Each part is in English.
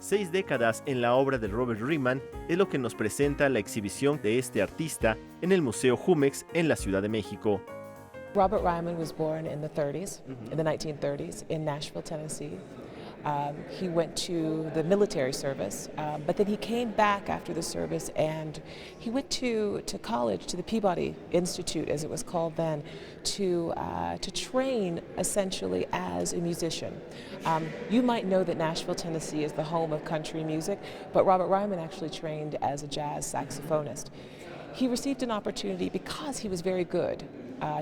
6 décadas en la obra de Robert Riemann es lo que nos presenta la exhibición de este artista en el Museo Jumex en la Ciudad de México. Robert Riemann was born in the 30s, in the 1930s, in Nashville, Tennessee. He went to the military service, but then he came back after the service and he went to college, to the Peabody Institute, as it was called then, to train essentially as a musician. You might know that Nashville, Tennessee is the home of country music, but Robert Riemann actually trained as a jazz saxophonist. He received an opportunity because he was very good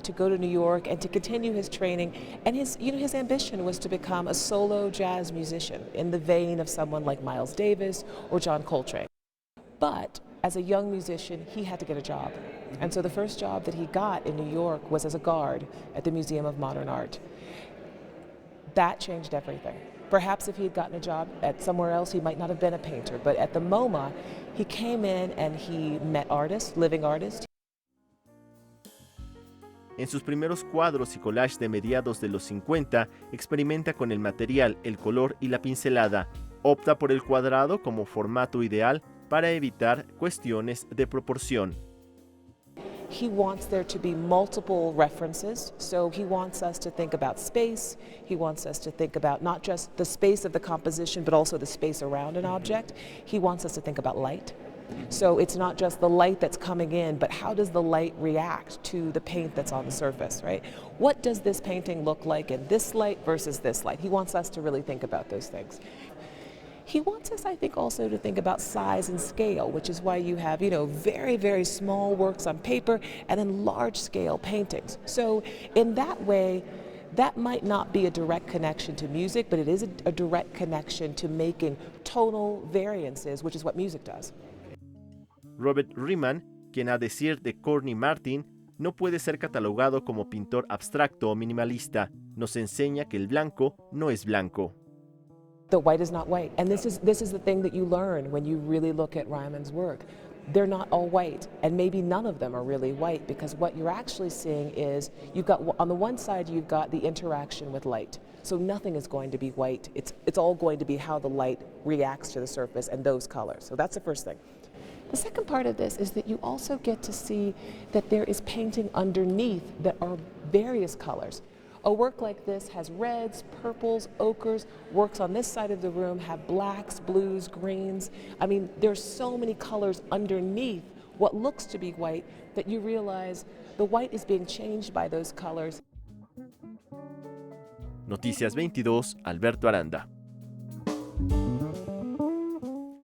to go to New York and to continue his training, and his ambition was to become a solo jazz musician in the vein of someone like Miles Davis or John Coltrane. But as a young musician, he had to get a job. And so the first job that he got in New York was as a guard at the Museum of Modern Art. That changed everything. Perhaps if he had gotten a job at somewhere else, he might not have been a painter, but at the MoMA, he came in and he met artists, living artists. En sus primeros cuadros y collages de mediados de los 50, experimenta con el material, el color y la pincelada. Opta por el cuadrado como formato ideal para evitar cuestiones de proporción. He wants there to be multiple references, so he wants us to think about space. He wants us to think about not just the space of the composition, but also the space around an object. He wants us to think about light. So it's not just the light that's coming in, but how does the light react to the paint that's on the surface, right? What does this painting look like in this light versus this light? He wants us to really think about those things. He wants us, I think, also to think about size and scale, which is why you have, very, very small works on paper and then large-scale paintings. So in that way, that might not be a direct connection to music, but it is a direct connection to making tonal variances, which is what music does. Robert Riemann, quien a decir de Courtney Martin, no puede ser catalogado como pintor abstracto o minimalista, nos enseña que el blanco no es blanco. The white is not white, and this is the thing that you learn when you really look at Riemann's work. They're not all white, and maybe none of them are really white, because what you're actually seeing is you've got, on the one side, you've got the interaction with light. So nothing is going to be white. It's all going to be how the light reacts to the surface and those colors. So that's the first thing. The second part of this is that you also get to see that there is painting underneath that are various colors. A work like this has reds, purples, ochres. Works on this side of the room have blacks, blues, greens. I mean, there's so many colors underneath what looks to be white that you realize the white is being changed by those colors. Noticias 22, Alberto Aranda.